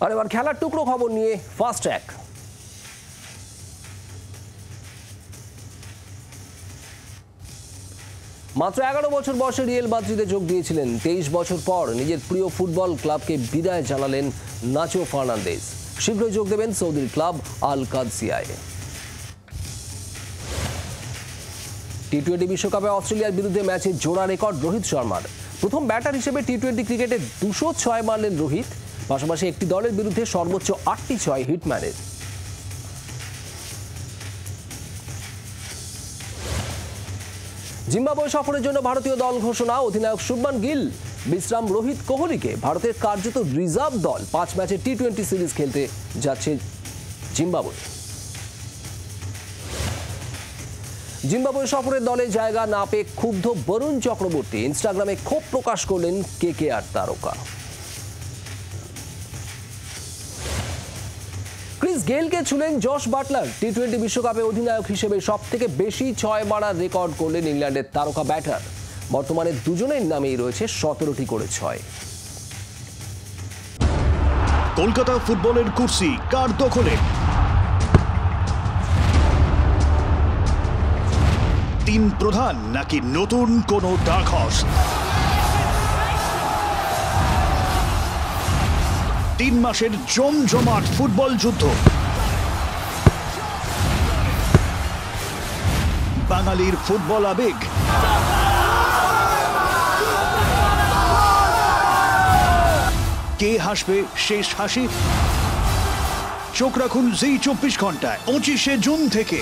আর এবার খেলার টুকরো খবর নিয়ে ফাস্ট ট্র্যাক। মাত্র 11 বছর বয়সে রিয়েল মাদ্রিদে যোগ দিয়েছিলেন। 23 বছর পর নিজের প্রিয় ফুটবল ক্লাবকে বিদায় জানালেন নাচো ফার্নান্দেজ। শীঘ্রই যোগ দেবেন সৌদির ক্লাব আল কাদসিয়ায়। টি-20 বিশ্বকাপে অস্ট্রেলিয়ার বিরুদ্ধে ম্যাচে জোড়া রেকর্ড রোহিত শর্মার। প্রথম ব্যাটার হিসেবে টি-20 ক্রিকেটে 206 মারলেন রোহিত। পাশাপাশি একটি দলের বিরুদ্ধে সর্বোচ্চ 8টি 6 হিটম্যানের। জিম্বাবুয়ে সফরের জন্য ভারতীয় দল ঘোষণা। অধিনায়ক শুভমান গিল বিশ্রাম রোহিত কোহলিকে ভারতের কার্যত রিজার্ভ দল 5 ম্যাচের টি-20 সিরিজ খেলতে যাচ্ছে জিম্বাবুয়ে। জিম্বাবুয়ে সফরের দলে জায়গা না পেয়ে ক্ষুব্ধ বরুণ চক্রবর্তী। ইনস্টাগ্রামে ক্ষোভ প্রকাশ করলেন কেকেআর তারকা। ক্রিস গেইলকে ছুঁলেন জশ বাটলার। টি-20 বিশ্বকাপে অধিনায়ক হিসেবে সবথেকে বেশি 6 মারার রেকর্ড করলেন ইংল্যান্ডের তারকা ব্যাটার। বর্তমানে দুজনের নামেই রয়েছে 17টি করে 6। কলকাতা ফুটবলের কুর্সি কার দখলে? তিন প্রধান নাকি নতুন কোন ডার্ক হর্স? 3 মাসের জমজমাট ফুটবল যুদ্ধ। বাঙালির ফুটবল আবেগ। কে হাসবে শেষ হাসি? চোখ রাখুন জি 24 ঘন্টায় 25শে জুন থেকে।